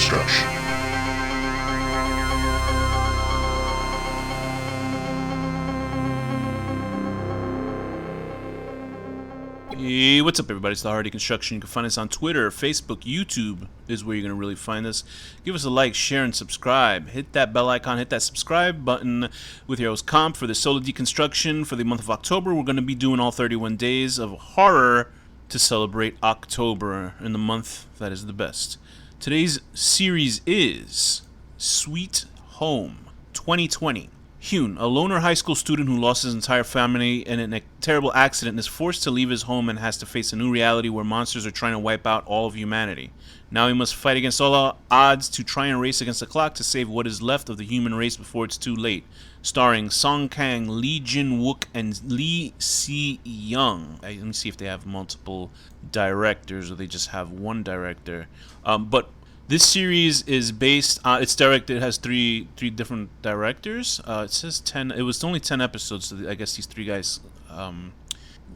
HorrorDeconstruction. Hey, what's up everybody? It's the HorrorDeconstruction. You can find us on Twitter, Facebook, YouTube is where you're going to really find us. Give us a like, share, and subscribe. Hit that bell icon, hit that subscribe button with your host Comp for the solo deconstruction for the month of October. We're going to be doing all 31 days of horror to celebrate October in the month that is the best. Today's series is Sweet Home 2020. Hyun, a loner high school student who lost his entire family in a terrible accident, is forced to leave his home and has to face a new reality where monsters are trying to wipe out all of humanity. Now he must fight against all odds to try and race against the clock to save what is left of the human race before it's too late. Starring Song Kang, Lee Jin-wook, and Lee Si-young. Let me see if they have multiple directors or they just have one director. But this series is based on, it's directed, it has three different directors. It says 10, it was only 10 episodes, so I guess these three guys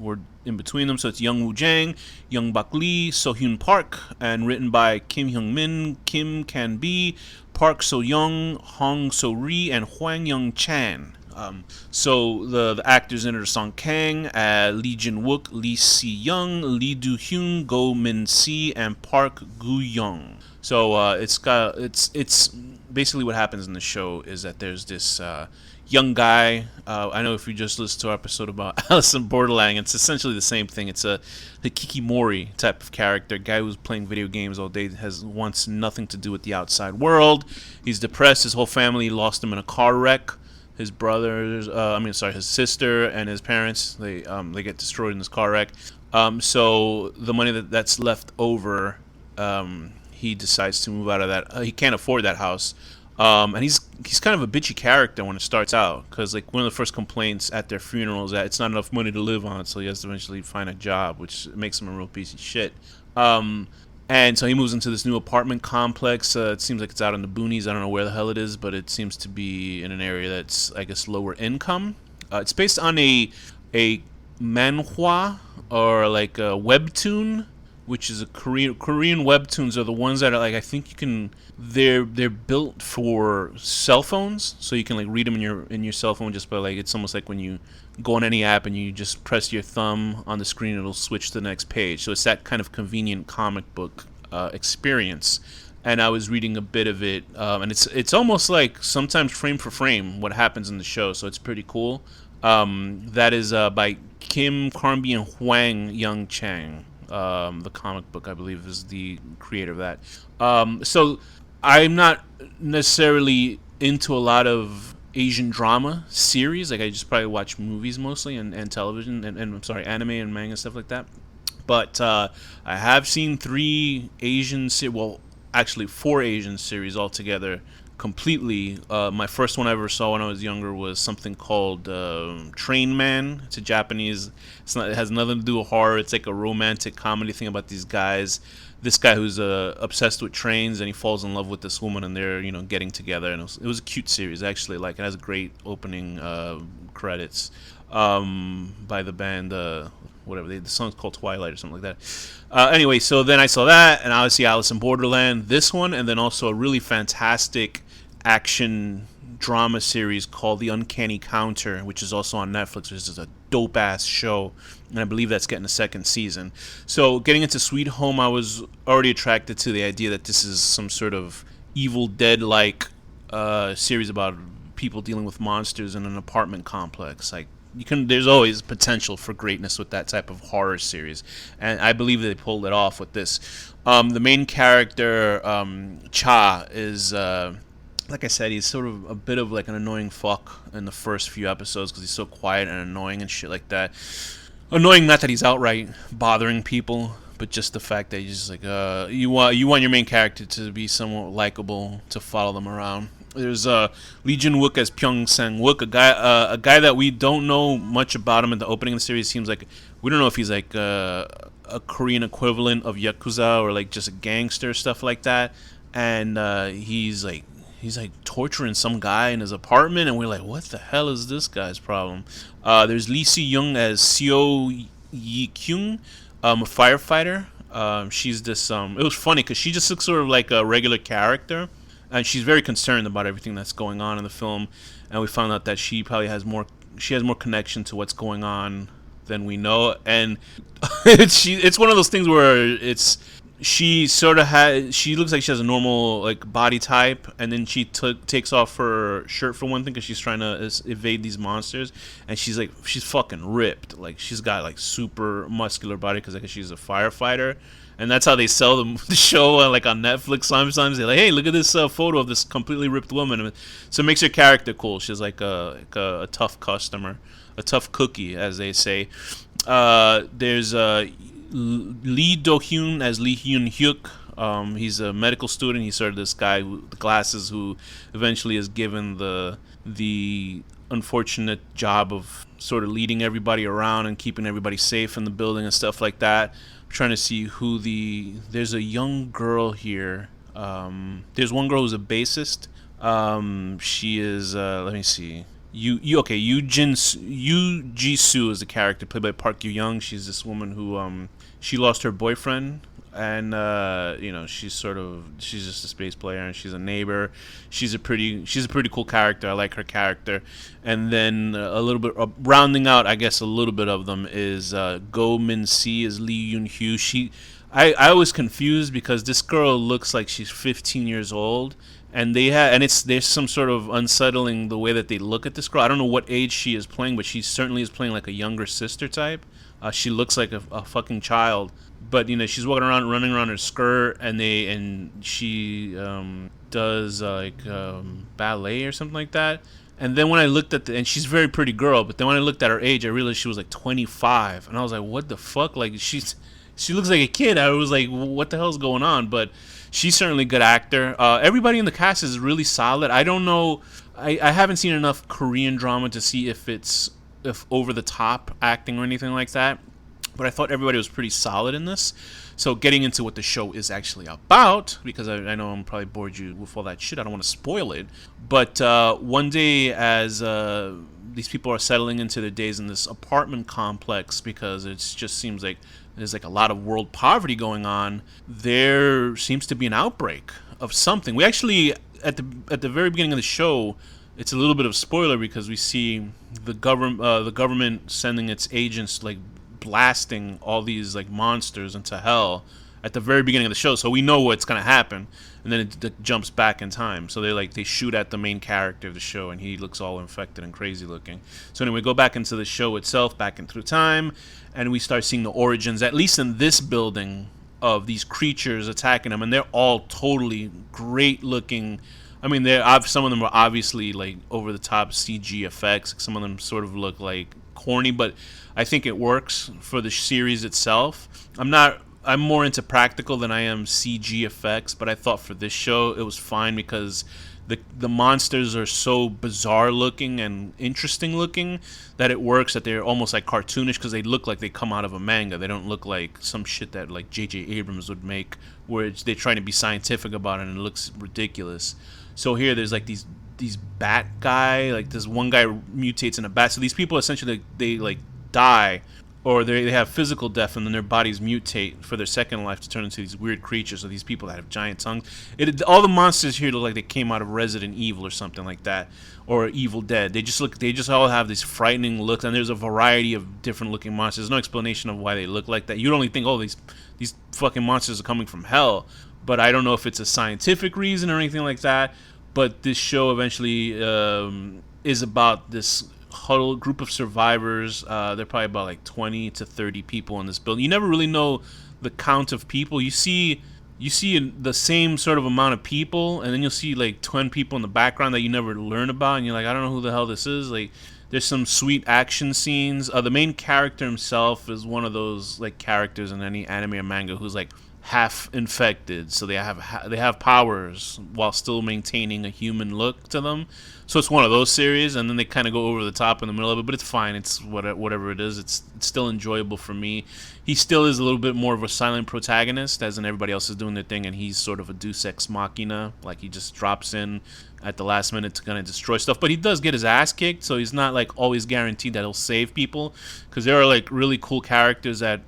were in between them. So it's Young Woo Jang, Young Bak Lee, So Hyun Park, and written by Kim Hyung Min, Kim Kan Bi, Park So Young, Hong So Ri, and Hwang Young Chan. So the actors in it are Song Kang, Lee Jin-wook, Lee Si-young, Lee Do-hyun, Go Min-si, and Park Gu-young. So it's basically what happens in the show is that there's this young guy. I know if you just listened to our episode about Alice in Borderland, it's essentially the same thing. It's the Kikimori type of character, guy who's playing video games all day, wants nothing to do with the outside world. He's depressed. His whole family lost him in a car wreck. His brothers, his sister and his parents, they get destroyed in this car wreck. So the money that's left over, he decides to move out of that. He can't afford that house, and he's kind of a bitchy character when it starts out, because like one of the first complaints at their funeral is that it's not enough money to live on, so he has to eventually find a job, which makes him a real piece of shit. And so he moves into this new apartment complex. It seems like it's out in the boonies. I don't know where the hell it is, but it seems to be in an area that's, I guess, lower income. It's based on a manhwa, or like a webtoon, which is a Korean webtoons are the ones that are like, I think you can, they're built for cell phones, so you can like read them in your cell phone just by like, it's almost like when you go on any app and you just press your thumb on the screen, it'll switch to the next page. So it's that kind of convenient comic book experience. And I was reading a bit of it, and it's almost like sometimes frame for frame what happens in the show, so it's pretty cool. That is by Kim Carnby and Hwang Young Chang. The comic book, I believe, is the creator of that. So I'm not necessarily into a lot of Asian drama series. Like I just probably watch movies mostly and television and I'm sorry, anime and manga and stuff like that. But I have seen 4 Asian series altogether completely. My first one I ever saw when I was younger was something called Train Man. It's a Japanese. It has nothing to do with horror. It's like a romantic comedy thing about these guys. This guy who's obsessed with trains, and he falls in love with this woman, and they're getting together. And it was a cute series actually. Like it has great opening credits by the band. Whatever the song's called Twilight or something like that. Anyway, so then I saw that, and obviously Alice in Borderland, this one, and then also a really fantastic action drama series called The Uncanny Counter, which is also on Netflix, which is a dope ass show, and I believe that's getting a second season. So getting into Sweet Home, I was already attracted to the idea that this is some sort of Evil Dead like series about people dealing with monsters in an apartment complex. Like there's always potential for greatness with that type of horror series, and I believe they pulled it off with this. The main character, Cha, is like I said, he's sort of a bit of like an annoying fuck in the first few episodes because he's so quiet and annoying and shit like that. Annoying, not that he's outright bothering people, but just the fact that he's just like, you want your main character to be somewhat likable, to follow them around. There's Lee Jin-wook as Pyong Sang-wook, a guy that we don't know much about him in the opening of the series. Seems like we don't know if he's like a Korean equivalent of Yakuza or like just a gangster, stuff like that. And he's like torturing some guy in his apartment, and we're like, what the hell is this guy's problem? There's Lee Si-young as Seo Yi-kyung, a firefighter. She's this. It was funny because she just looks sort of like a regular character, and she's very concerned about everything that's going on in the film. And we found out that she probably has more. She has more connection to what's going on than we know, and it's one of those things where it's she sort of has she looks like she has a normal like body type, and then she takes off her shirt for one thing because she's trying to evade these monsters, and she's fucking ripped, like she's got like super muscular body because I guess she's a firefighter, and that's how they sell the show like on Netflix. Sometimes they're like, hey, look at this photo of this completely ripped woman, so it makes her character cool. She's like a tough customer, a tough cookie, as they say. There's Lee Do-hyun as Lee Hyun-hyuk. He's a medical student. He's sort of this guy with the glasses who eventually is given the unfortunate job of sort of leading everybody around and keeping everybody safe in the building and stuff like that. I'm trying to see who there's a young girl here. There's one girl who's a bassist. She is let me see. Yu Ji Soo is the character played by Park Yu Young. She's this woman who she lost her boyfriend, and she's just a space player, and she's a neighbor. She's a pretty cool character. I like her character. And then a little bit rounding out, I guess, a little bit of them is Go Min Si as Lee Yoon Hyo. I was confused because this girl looks like she's 15 years old, and there's some sort of unsettling the way that they look at this girl. I don't know what age she is playing, but she certainly is playing like a younger sister type. She looks like a fucking child, but she's walking around, running around her skirt, and she does ballet or something like that. And then when I looked at and she's a very pretty girl, but then when I looked at her age, I realized she was like 25, and I was like, what the fuck? Like she looks like a kid. I was like, what the hell's going on? But she's certainly a good actor. Everybody in the cast is really solid. I don't know. I haven't seen enough Korean drama to see if over the top acting or anything like that. But I thought everybody was pretty solid in this. So getting into what the show is actually about, because I know I'm probably bored you with all that shit. I don't want to spoil it. But one day, as these people are settling into their days in this apartment complex, because it just seems like there's like a lot of world poverty going on, there seems to be an outbreak of something. We actually, at the very beginning of the show, it's a little bit of spoiler because we see the government sending its agents like blasting all these like monsters into hell at the very beginning of the show, so we know what's gonna happen, and then it jumps back in time. So they shoot at the main character of the show, and he looks all infected and crazy looking. So anyway, go back into the show itself, back in through time, and we start seeing the origins, at least in this building, of these creatures attacking them, and they're all totally great looking. I mean, some of them are obviously like over the top CG effects. Some of them sort of look like corny, but I think it works for the series itself. I'm more into practical than I am CG effects, but I thought for this show it was fine because the monsters are so bizarre looking and interesting looking that it works, that they're almost like cartoonish because they look like they come out of a manga. They don't look like some shit that like J.J. Abrams would make where they're trying to be scientific about it and it looks ridiculous. So here there's like these bat guy, like this one guy mutates in a bat. So these people essentially they like die, or they have physical death, and then their bodies mutate for their second life to turn into these weird creatures. So these people that have giant tongues. All the monsters here look like they came out of Resident Evil or something like that, or Evil Dead. They just all have these frightening looks, and there's a variety of different looking monsters. There's no explanation of why they look like that. You'd only think, oh, these fucking monsters are coming from hell. But I don't know if it's a scientific reason or anything like that. But this show eventually is about this huddled group of survivors. They're probably about like 20 to 30 people in this building. You never really know the count of people. You see the same sort of amount of people, and then you'll see like 10 people in the background that you never learn about, and you're like, I don't know who the hell this is. Like, there's some sweet action scenes. The main character himself is one of those like characters in any anime or manga who's like half infected, so they have powers while still maintaining a human look to them. So it's one of those series, and then they kind of go over the top in the middle of it, but it's fine. It's whatever it is. It's still enjoyable for me. He still is a little bit more of a silent protagonist, as in everybody else is doing their thing, and he's sort of a deus ex machina. Like, he just drops in at the last minute to kind of destroy stuff. But he does get his ass kicked, so he's not like always guaranteed that he'll save people, because there are like really cool characters that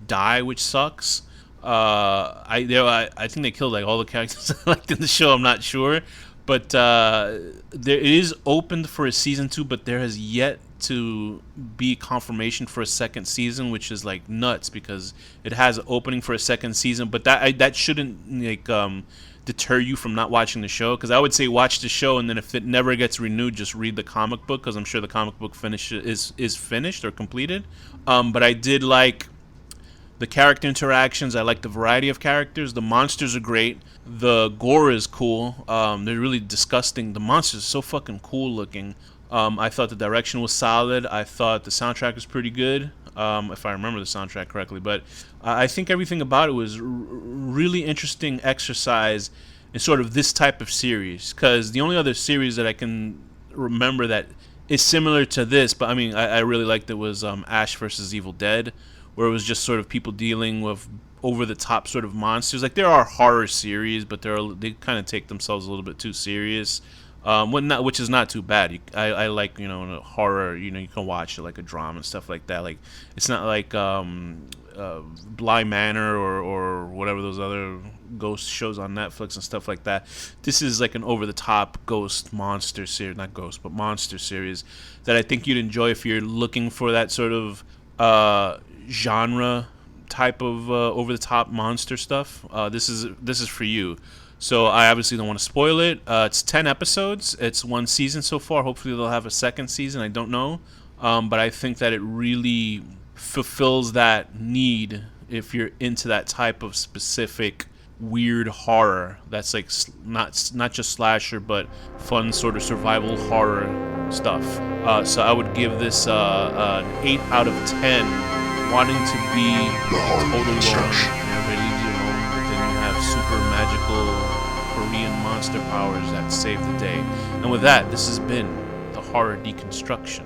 die, which sucks. I think they killed like all the characters I liked in the show. I'm not sure, but there is opened for a season 2, but there has yet to be confirmation for a second season, which is like nuts because it has opening for a second season. But that shouldn't like deter you from not watching the show, because I would say watch the show, and then if it never gets renewed, just read the comic book, because I'm sure the comic book is finished or completed. But I did like the character interactions. I like the variety of characters. The monsters are great. The gore is cool. They're really disgusting. The monsters are so fucking cool looking. I thought the direction was solid. I thought the soundtrack was pretty good, if I remember the soundtrack correctly. But I think everything about it was really interesting exercise in sort of this type of series. Because the only other series that I can remember that is similar to this, but I mean, I really liked it, was Ash vs. Evil Dead, where it was just sort of people dealing with over-the-top sort of monsters. Like, there are horror series, but they kind of take themselves a little bit too serious, which is not too bad. I like, horror, you can watch it like a drama and stuff like that. Like, it's not like Bly Manor or whatever those other ghost shows on Netflix and stuff like that. This is like an over-the-top ghost monster series, not ghost, but monster series that I think you'd enjoy if you're looking for that sort of genre type of over the top monster stuff. This is for you. So I obviously don't want to spoil it. It's 10 episodes. It's one season so far. Hopefully they'll have a second season. I don't know, but I think that it really fulfills that need if you're into that type of specific weird horror that's like not just slasher but fun sort of survival horror stuff. So I would give this an 8 out of 10. Wanting to be totally alone, everybody leaves you alone, but then you have super magical Korean monster powers that save the day. And with that, this has been the Horror Deconstruction.